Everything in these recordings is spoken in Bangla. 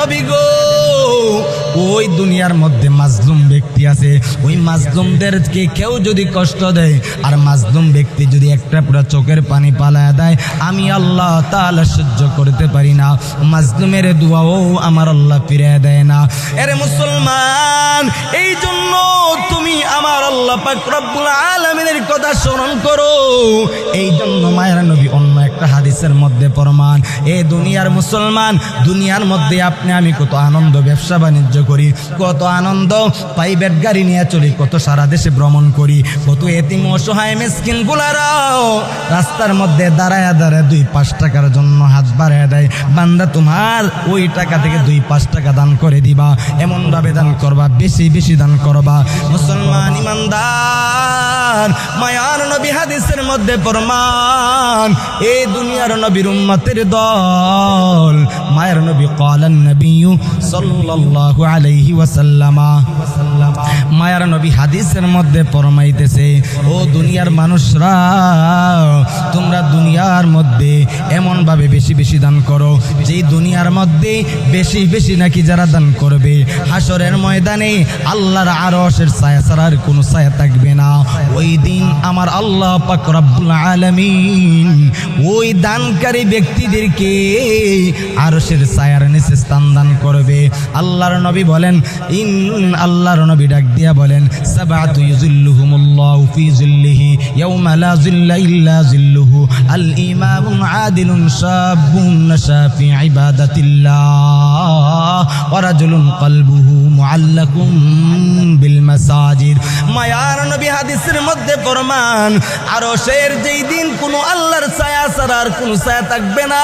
নবী গো, ওই দুনিয়ার মধ্যে মাজলুম ব্যক্তি আছে, ওই মাজলুমদেরকে কেউ যদি কষ্ট দেয় আর মাজলুম ব্যক্তি যদি একটা পুরো চোখের পানি পালায় দেয়, আমি আল্লাহ তাআলা সহ্য করতে পারি না। মাজলুমের দোয়াও আমার আল্লাহ ফিরিয়ে দেয় না। এরে মুসলমান, এই জন্য তুমি আমার আল্লাহ পাক রব্বুল আলামিনের কথা স্মরণ করো। এই জন্য মায়ের নবী অন্য একটা হাদিসের মধ্যে ফরমান, এই দুনিয়ার মুসলমান, দুনিয়ার মধ্যে আপনি আমি কত আনন্দ ব্যবসা বাণিজ্য করি, কত আনন্দ প্রাইভেট গাড়ি নিয়ে চলি, কত সারা দেশে ভ্রমণ করি, কত এতিম অসহায় মিসকিন গুলারাও রাস্তার মধ্যে দাঁড়ায় দাঁড়ায় 2-5 টাকার জন্য হাত বাড়ায় দেয়। বান্দা তোমার ওই টাকা থেকে 2-5 টাকা দান করে দিবা, এমন ভাবে দান করবা, বেশি বেশি দান করবা। মুসলমান ইমানদার, মায়ার নবী হাদিসের মধ্যে ফরমান, এই দুনিয়ার নবীর উম্মতের দল, মায়ের নবী ক্বালান নবী সাল্লাল্লাহু আলাইহি ওয়াসাল্লাম, মায়ার নবী হাদিসের মধ্যে ফরমাইতেছে, ও দুনিয়ার মানুষরা, তোমরা দুনিয়ার মধ্যে এমন ভাবে বেশি বেশি দান করো, যে দুনিয়ার মধ্যে বেশি বেশি নাকি যারা দান করবে, হাসরের ময়দানে আল্লাহর আরশের ছায়া ছাড়া আর কোনো ছায়া থাকবে না। ওই দিন আমার আল্লাহ পাক রব্বুল আলামিন ওই দানকারী ব্যক্তিদেরকে আরশের ছায়ার নিচে স্থান দান করবে। আল্লাহর নবী বলেন, আল্লাহর নবী ডাক দিয়া বলেন, সাবাতু ইউযিল্লুহুমুল্লাহু ফি যিল্লিহি ইয়াওমা লা যিল্লা ইল্লা যিল্লুহু, আল ইমামুন আদিলুন শাবুন নাশা ফি ইবাদাতিল্লাহ ওয়া রাজুলুন কলবুহু মুআল্লাকুম বিল মাসাজিদ। মায়ার নবী হাদিসের মধ্যে ফরমান, আরশের যেই দিন কোনো আল্লাহর ছায়া ছাড়া আর কোনো ছায়া থাকবে না,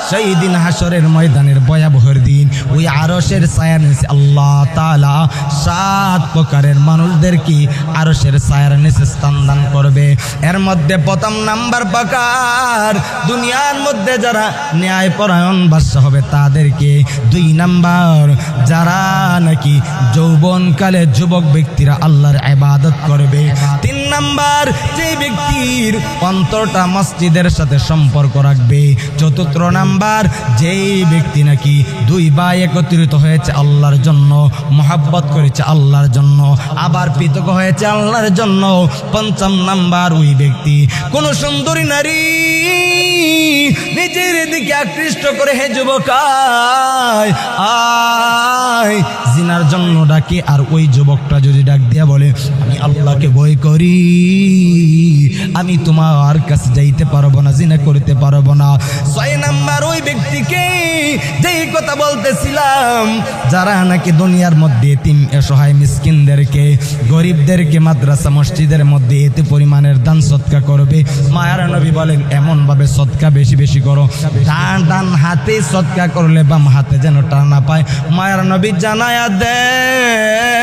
সেই দিন হাসরের ময়দানের ভয়াবহের দিন, ওই আরশের ছায়ার নিচে আল্লাহ তাআলা 7 প্রকারের মানুষদেরকে আরশের ছায়ার নিচে স্থান দান করবে। এর মধ্যে প্রথম নাম্বার প্রকার, দুনিয়ার মধ্যে যারা ন্যায় পরায়ণ বাদশা হবে তাদেরকে। 2 নাম্বার, যারা নাকি যৌবনকালে যুবক ব্যক্তিরা আল্লাহর ইবাদত করবে। 3 নাম্বার, যে ব্যক্তির অন্তরটা মসজিদের সাথে সম্পর্ক রাখবে। 4 নাম্বার, যেই ব্যক্তি নাকি 2 ভাই একত্রিত হয়েছে আল্লাহর জন্য, মহব্বত করেছে আল্লাহর জন্য, আবার পৃথক হয়েছে আল্লাহর জন্য। 5 নাম্বার, ওই ব্যক্তি কোন সুন্দরী নারী নিজের দিকে আকৃষ্ট করে, হে যুবক আয় জিনার জন্য ডাকে, আর ওই যুবকটা যদি ডাক দিয়া বলে, আমি আল্লাহকে ভয় করি, আমি তোমার কাছে যাইতে পারবো না, জিনা করতে পারবো না। 6 নাম্বার, ওই ব্যক্তিকে যেই কথা বলতেছিলাম, যারা নাকি দুনিয়ার মধ্যে এতিম অসহায় মিসকিনদেরকে, গরিবদেরকে মাদ্রাসা মসজিদের মধ্যে এতে পরিমাণের দান সদকা করবে। মায়ার নবী বলেন, এমন ভাবে সদকা বেশি বেশি করো, ডান হাতে সদকা করলে বাম হাতে যেন টান না পায়। মায়ার নবী জানায়া দেয়,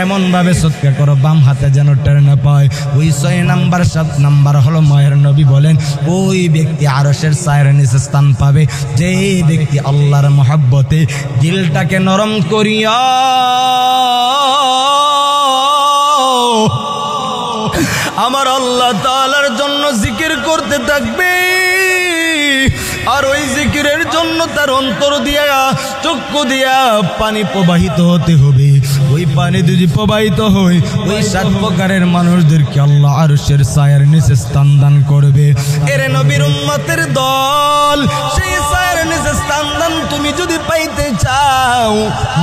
এমন ভাবে সদকা করো বাম হাতে যেন টান না পায়। ওই 6 নাম্বার। 7 নাম্বার হলো মায়ের নবী বলেন, ওই ব্যক্তি আরশের ছায়ার নিচে স্থান পাবে, যে ব্যক্তি আল্লাহর মহব্বতে দিলটাকে নরম করিয়া আমার আল্লাহ তাআলার জন্য জিকির করতে থাকবে, আর ওই জিকিরের জন্য তার অন্তর দিয়া, চক্ষু দিয়া পানি প্রবাহিত হতে হবে। ওই পানি যদি প্রবাহিত হয়, ওই 7 প্রকারের মানুষদেরকে আল্লাহ আরশের ছায়ার নিচে স্থান দান করবে। এরে নবীর উম্মতের দল, সেই ছায়ার নিচে স্থান দান তুমি যদি পাইতে চাও,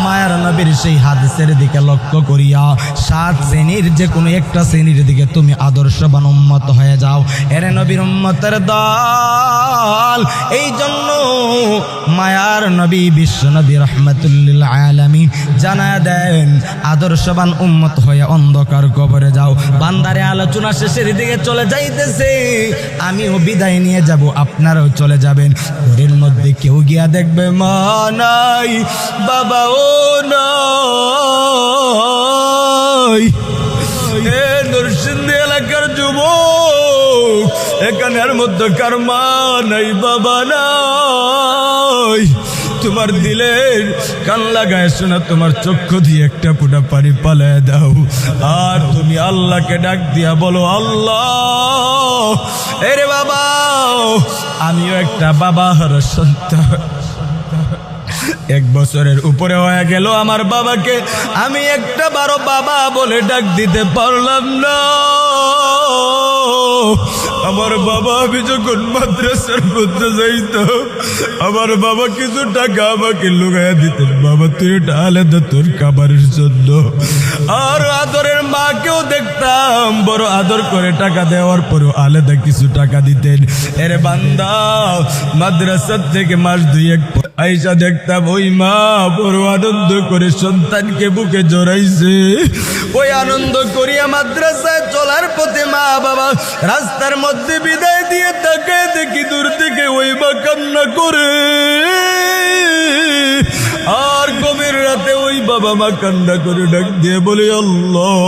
মায়ার নবীর সেই হাদিসের দিকে লক্ষ্য করিয়া 7 শ্রেণীর যে কোনো একটা শ্রেণীর দিকে তুমি আদর্শবান উম্মত হয়ে যাও। এরে নবীর উম্মতের দল, এই জন্য মায়ার নবী বিশ্ব নবী রাহমাতুল লিল আলামিন জানায়া দেন, আদর্শবান উম্মত হয়ে অন্ধকার কবরে যাও। বান্দারে আলোচনা শেষের দিকে চলে যাইতেছে, আমিও বিদায় নিয়ে যাব, আপনারাও চলে যাবেন। ঘরের মধ্যে কেউ গিয়া দেখবে মা নাই, বাবা ও নাই। এ নরসিংদী এলাকার যুবক, এখানের মধ্যে কার মা নাই, বাবা নাই, তোমার দিলের কান লাগায় শোনা, তোমার চক্ষু দিয়ে একটা ফুটা পানি পালায় দাও, আর তুমি আল্লাহকে ডাক দিয়া বলো, আল্লাহ, এরে বাবা, আমিও একটা বাবা হারা সন্তান, 1 বছরের উপরে হয়ে গেল আমার বাবাকে আমি একটা বারো বাবা বলে ডাক দিতে পারলাম না। আমার বাবা, আমি যখন মাদ্রাসার মধ্যে যাইতাম আমার বাবা কিছু টাকা আমাকে লুকাইয়া দিতেন, বাবা তুই এটা আলাদা তোর খাবারের জন্য। আর আদরের মাকেও দেখতাম বড় আদর করে টাকা দেওয়ার পরও আলাদা কিছু টাকা দিতেন। এর বান্দা মাদ্রাসার থেকে মাস 2-1 পর আইসা দেখতাম ওই মা বড় আনন্দ করে সন্তানকে বুকে জড়াইছে। ওই আনন্দ করিয়া মাদ্রাসায় চলার পথে মা বাবা রাস্তার মধ্যে বিদায় দিয়ে তাকে দেখি দূর থেকে ওই মা কান্না করে। আর গভীর রাতে ওই বাবা মা কান্না করে ডাক দিয়ে বলে, আল্লাহ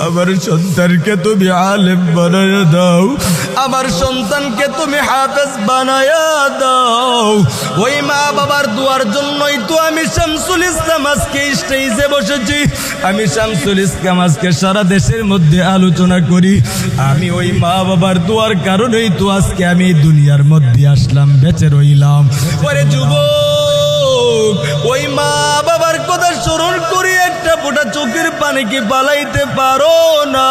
আমার সন্তানকে তুমি আলেম বানায়া দাও, আমার সন্তানকে তুমি হাফেজ বানায়া দাও। ওই মা বাবার দোয়ার জন্যই তো আমি শামসুল ইসলাম আজকে স্টেজে বসেছি। আমি শামসুল ইসলাম আজকে সারা দেশের মধ্যে আলোচনা করি। আমি ওই মা বাবার দোয়ার কারণেই তো আজকে আমি দুনিয়ার মধ্যে আসলাম, বেঁচে রইলাম। পরে যুবক, ওই মা বাবার কথা স্মরণ করি একটা ফোঁটা চোখের পানি কি পালাইতে পারো না?